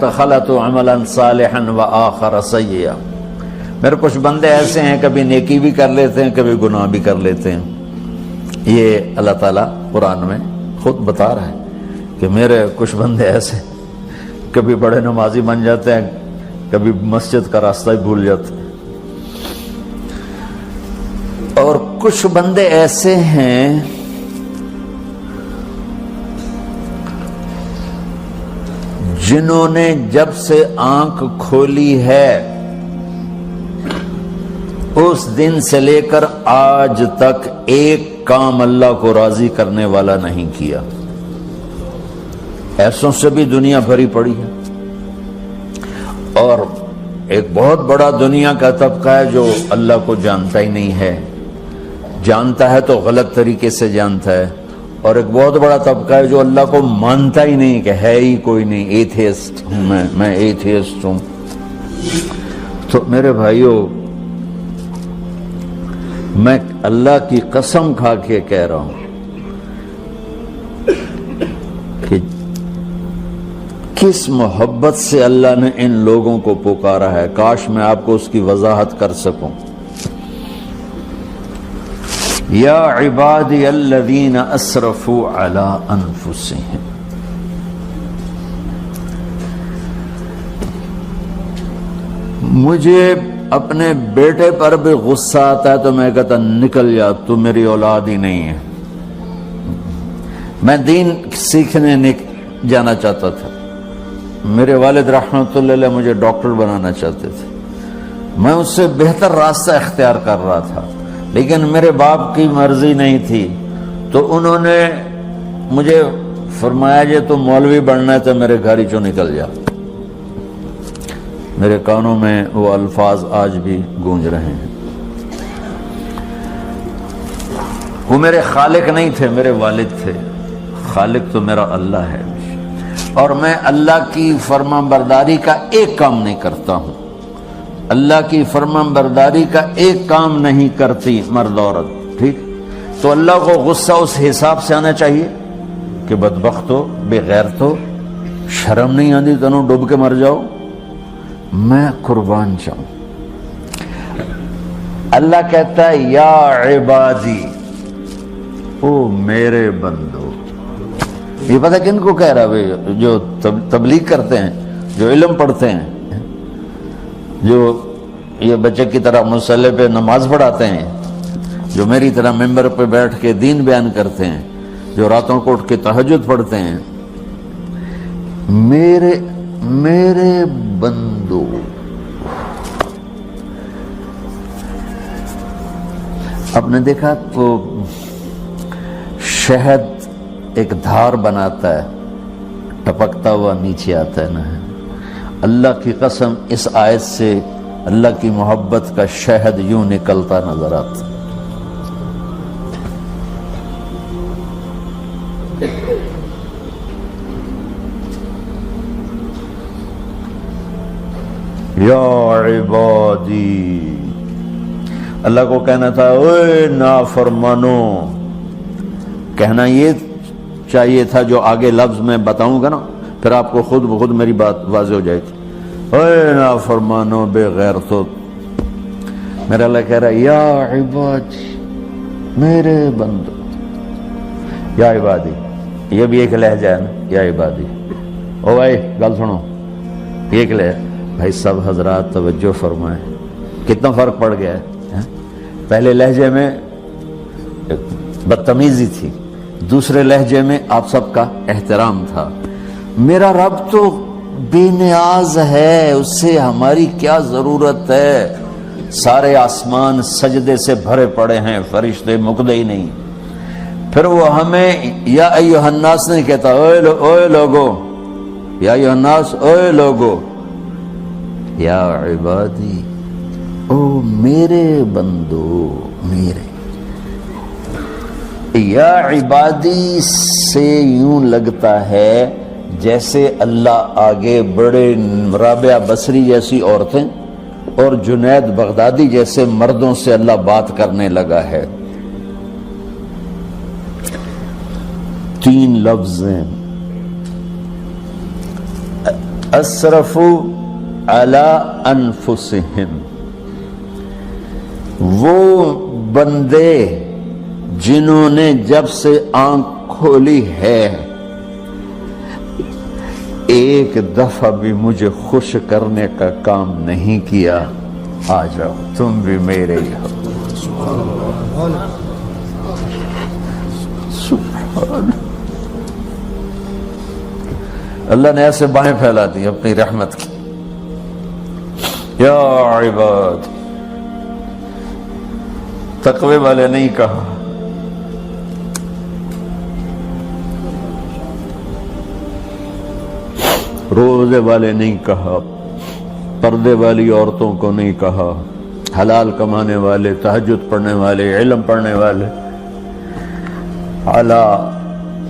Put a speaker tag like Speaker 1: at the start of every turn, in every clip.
Speaker 1: قد خلطوا عملا صالحا وآخر سیئا۔ میرے کچھ بندے ایسے ہیں کبھی نیکی بھی کر لیتے ہیں کبھی گناہ بھی کر لیتے ہیں۔ یہ اللہ تعالیٰ قرآن میں خود بتا رہا ہے کہ میرے کچھ بندے ایسے کبھی بڑے نمازی بن جاتے ہیں کبھی مسجد کا راستہ ہی بھول جاتے ہیں، اور کچھ بندے ایسے ہیں جنہوں نے جب سے آنکھ کھولی ہے اس دن سے لے کر آج تک ایک کام اللہ کو راضی کرنے والا نہیں کیا۔ ایسوں سے بھی دنیا بھری پڑی ہے، اور ایک بہت بڑا دنیا کا طبقہ ہے جو اللہ کو جانتا ہی نہیں ہے، جانتا ہے تو غلط طریقے سے جانتا ہے، اور ایک بہت بڑا طبقہ ہے جو اللہ کو مانتا ہی نہیں کہ ہے ہی کوئی نہیں، ایتھیسٹ ہوں میں ایتھیسٹ ہوں۔ تو میرے بھائیوں، میں اللہ کی قسم کھا کے کہہ رہا ہوں کہ کس محبت سے اللہ نے ان لوگوں کو پکارا ہے، کاش میں آپ کو اس کی وضاحت کر سکوں۔ یا عبادی الذین اسرفوا علی انفسہم، مجھے اپنے بیٹے پر بھی غصہ آتا ہے تو میں کہتا نکل جا، تو میری اولاد ہی نہیں ہے۔ میں دین سیکھنے جانا چاہتا تھا، میرے والد رحمۃ اللہ علیہ مجھے ڈاکٹر بنانا چاہتے تھے، میں اس سے بہتر راستہ اختیار کر رہا تھا، لیکن میرے باپ کی مرضی نہیں تھی، تو انہوں نے مجھے فرمایا جی تو مولوی بننا ہے تو میرے گھر ہی چوں نکل جا۔ میرے کانوں میں وہ الفاظ آج بھی گونج رہے ہیں۔ وہ میرے خالق نہیں تھے، میرے والد تھے، خالق تو میرا اللہ ہے، اور میں اللہ کی فرما برداری کا ایک کام نہیں کرتا ہوں، اللہ کی فرما برداری کا ایک کام نہیں کرتی مرد عورت، ٹھیک؟ تو اللہ کو غصہ اس حساب سے آنا چاہیے کہ بدبخت ہو، بے غیرت ہو، شرم نہیں آتی تنوں ڈوب کے مر جاؤ۔ میں قربان جاؤں، اللہ کہتا ہے یا عبادی، او میرے بندو۔ یہ پتہ کن کو کہہ رہا ہے؟ جو تبلیغ کرتے ہیں، جو علم پڑھتے ہیں، جو یہ بچے کی طرح مصلی پہ نماز پڑھاتے ہیں، جو میری طرح ممبر پہ بیٹھ کے دین بیان کرتے ہیں، جو راتوں کو اٹھ کے تہجد پڑھتے ہیں۔ میرے بندو، آپ نے دیکھا وہ شہد ایک دھار بناتا ہے، ٹپکتا ہوا نیچے آتا ہے نا۔ اللہ کی قسم اس آیت سے اللہ کی محبت کا شہد یوں نکلتا نظر آتا۔ یا عبادی، اللہ کو کہنا تھا اوے نافرمانو، کہنا یہ چاہیے تھا جو آگے لفظ میں بتاؤں گا نا، پھر آپ کو خود بخود میری بات واضح ہو جائے گی۔ اوے نافرمانو، بے غیرتو، میرا اللہ کہہ رہا ہے یا عبادی، میرے بندو، یا عبادی، یہ بھی ایک لہجہ ہے نا، یا عبادی۔ او بھائی گل سنو، ایک لہجہ بھائی، سب حضرات توجہ فرمائیں، کتنا فرق پڑ گیا ہے۔ پہلے لہجے میں بدتمیزی تھی، دوسرے لہجے میں آپ سب کا احترام تھا۔ میرا رب تو بے نیاز ہے، اس سے ہماری کیا ضرورت ہے؟ سارے آسمان سجدے سے بھرے پڑے ہیں، فرشتے مکدے ہی نہیں۔ پھر وہ ہمیں یا ایھا الناس نہیں کہتا، اوے لوگو، یا ایھا الناس، اوے لوگو، یا عبادی، او میرے بندو، میرے۔ یا عبادی سے یوں لگتا ہے جیسے اللہ آگے بڑے رابعہ بصری جیسی عورتیں اور جنید بغدادی جیسے مردوں سے اللہ بات کرنے لگا ہے۔ 3 لفظ ہیں، اسرفوا علی انفسہم، وہ بندے جنہوں نے جب سے آنکھ کھولی ہے ایک دفعہ بھی مجھے خوش کرنے کا کام نہیں کیا، آ جاؤ تم بھی میرے ہی ہو۔ سبحان اللہ نے ایسے باہیں پھیلا دی اپنی رحمت کی۔ یا عباد، تقوی والے نہیں کہا، روزے والے نہیں کہا، پردے والی عورتوں کو نہیں کہا، حلال کمانے والے، تہجد پڑھنے والے، علم پڑھنے والے۔ اعلیٰ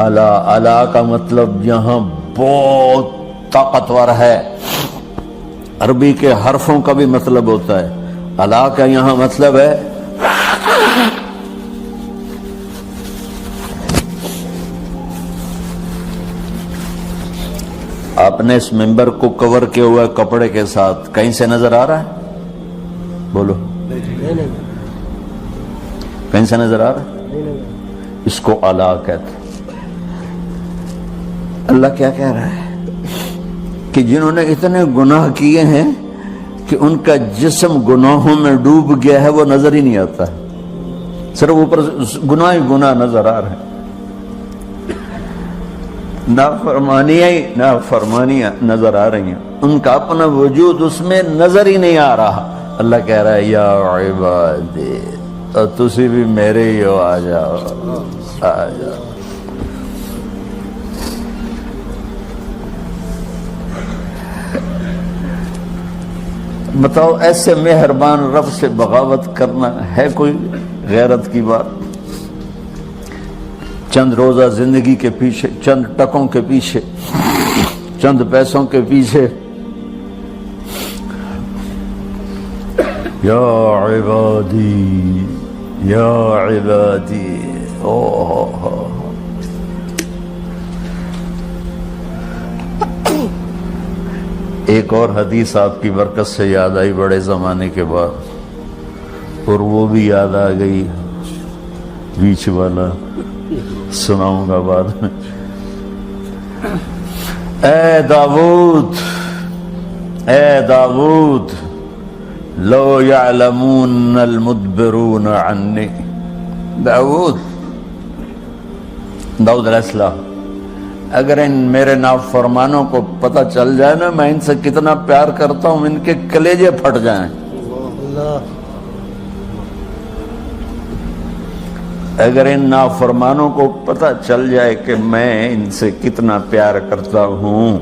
Speaker 1: اعلیٰ اعلیٰ کا مطلب یہاں بہت طاقتور ہے، عربی کے حرفوں کا بھی مطلب ہوتا ہے۔ اعلیٰ کا یہاں مطلب ہے آپ نے اس ممبر کو کور کیا ہوا کپڑے کے ساتھ، کہیں سے نظر آ رہا ہے؟ بولو، کہیں سے نظر آ رہا ہے؟ اس کو اعلیٰ کہتے ہیں۔ اللہ کیا کہہ رہا ہے کہ جنہوں نے اتنے گناہ کیے ہیں کہ ان کا جسم گناہوں میں ڈوب گیا ہے، وہ نظر ہی نہیں آتا ہے، صرف اوپر گناہ ہی گناہ نظر آ رہے ہیں، نافرمانیاں نظر آ رہی ہیں، ان کا اپنا وجود اس میں نظر ہی نہیں آ رہا۔ اللہ کہہ رہا ہے یا عبادی، اور تسی بھی میرے ہی ہو، آ جاؤ آ جاؤ۔ بتاؤ ایسے مہربان رب سے بغاوت کرنا ہے کوئی غیرت کی بات؟ چند روزہ زندگی کے پیچھے، چند ٹکوں کے پیچھے، چند پیسوں کے پیچھے، یا عبادی یا عبادی۔ ایک اور حدیث آپ کی برکت سے یاد آئی بڑے زمانے کے بعد، اور وہ بھی یاد آ گئی، بیچ والا سناؤں گا بعد میں۔ اے داؤد، اے داؤد، لو یعلمون المدبرون عنی۔ داؤد علیہ السلام، اگر ان میرے نافرمانوں کو پتہ چل جائے نا میں ان سے کتنا پیار کرتا ہوں، ان کے کلیجے پھٹ جائیں۔ اگر ان نافرمانوں کو پتہ چل جائے کہ میں ان سے کتنا پیار کرتا ہوں،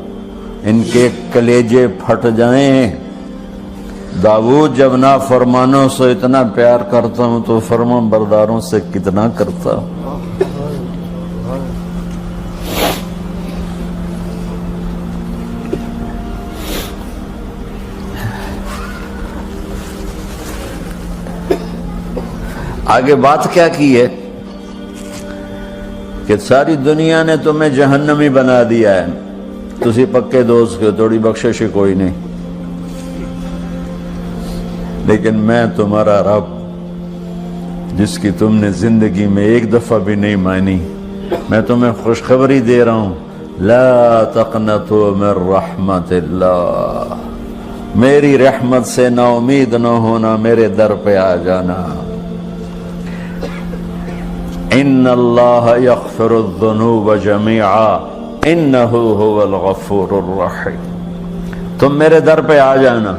Speaker 1: ان کے کلیجے پھٹ جائیں۔ داؤد جب نافرمانوں سے اتنا پیار کرتا ہوں تو فرمان برداروں سے کتنا کرتا ہوں۔ آگے بات کیا کی ہے کہ ساری دنیا نے تمہیں جہنمی بنا دیا ہے، تسی پکے دوست کے، تھوڑی بخشش کوئی نہیں، لیکن میں تمہارا رب جس کی تم نے زندگی میں ایک دفعہ بھی نہیں مانی، میں تمہیں خوشخبری دے رہا ہوں، لا تقنطوا من رحمت اللہ، میری رحمت سے نا امید نہ ہونا، میرے در پہ آ جانا۔ ان اللہ یغفر الذنوب جمیعا انہ هو الغفور الرحیم۔ تم میرے در پہ آ جانا،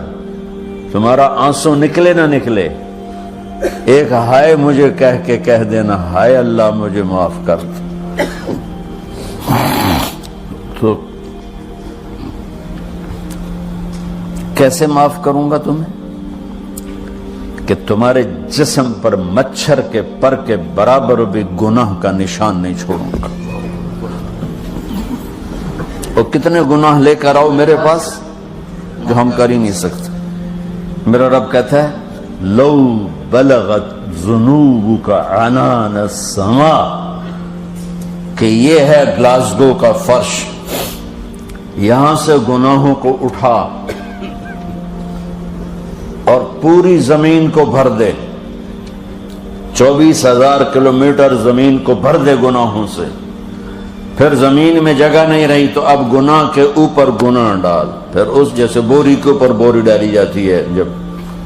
Speaker 1: تمہارا آنسو نکلے نہ نکلے، ایک ہائے مجھے کہہ کے کہہ دینا، ہائے اللہ مجھے معاف کر دو۔ تو کیسے معاف کروں گا تمہیں؟ کہ تمہارے جسم پر مچھر کے پر کے برابر بھی گناہ کا نشان نہیں چھوڑوں گا۔ اور کتنے گناہ لے کر آؤ میرے پاس جو ہم کر ہی نہیں سکتے۔ میرا رب کہتا ہے لو بلغت ذنوبک عنان السماء، کہ یہ ہے گلاسگو کا فرش، یہاں سے گناہوں کو اٹھا اور پوری زمین کو بھر دے، 24,000 کلومیٹر زمین کو بھر دے گناہوں سے، پھر زمین میں جگہ نہیں رہی تو اب گناہ کے اوپر گناہ ڈال، پھر اس جیسے بوری کے اوپر بوری ڈالی جاتی ہے جب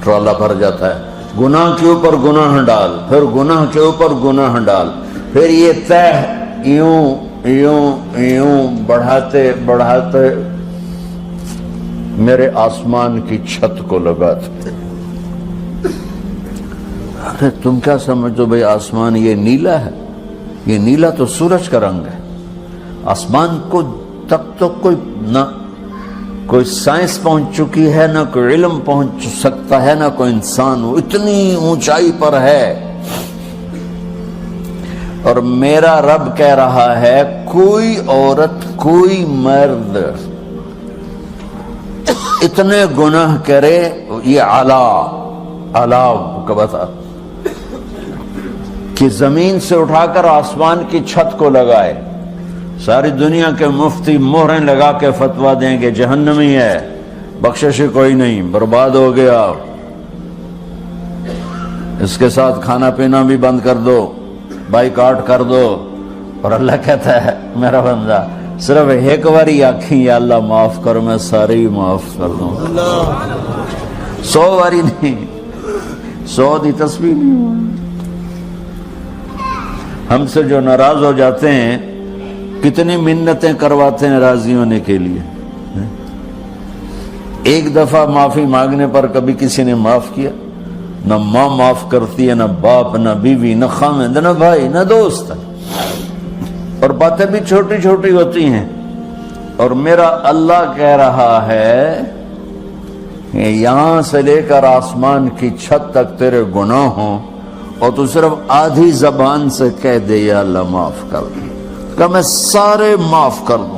Speaker 1: ٹرالا بھر جاتا ہے، گناہ کے اوپر گناہ ڈال، پھر گناہ کے اوپر گناہ ڈال، پھر یہ تہ یوں یوں یوں بڑھاتے بڑھاتے میرے آسمان کی چھت کو لگاتے۔ ارے تم کیا سمجھو بھئی آسمان یہ نیلا ہے؟ یہ نیلا تو سورج کا رنگ ہے۔ آسمان کو تک تو کوئی سائنس پہنچ چکی ہے، نہ کوئی علم پہنچ سکتا ہے، نہ کوئی انسان، وہ اتنی اونچائی پر ہے۔ اور میرا رب کہہ رہا ہے کوئی عورت کوئی مرد اتنے گناہ کرے، یہ اعلیٰ کا بتا کہ زمین سے اٹھا کر آسمان کی چھت کو لگائے، ساری دنیا کے مفتی مہریں لگا کے فتویٰ دیں کہ جہنمی ہے، بخشش کوئی نہیں، برباد ہو گیا، اس کے ساتھ کھانا پینا بھی بند کر دو، بائیکاٹ کر دو۔ اور اللہ کہتا ہے میرا بندہ صرف ایک باری آکھیں یا اللہ معاف کر، میں سارے ہی معاف کر دوں، 100 باری نہیں، 100 دی تسبیح نہیں۔ ہم سے جو ناراض ہو جاتے ہیں کتنی منتیں کرواتے ہیں راضی ہونے کے لیے، ایک دفعہ معافی مانگنے پر کبھی کسی نے معاف کیا؟ نہ ماں معاف کرتی ہے، نہ باپ، نہ بیوی، نہ خامند، نہ بھائی، نہ دوست، اور باتیں بھی چھوٹی چھوٹی ہوتی ہیں۔ اور میرا اللہ کہہ رہا ہے کہ یہاں سے لے کر آسمان کی چھت تک تیرے گناہ ہوں، اور تو صرف آدھی زبان سے کہہ دے یا اللہ معاف کر دے، کہ میں سارے معاف کر دوں۔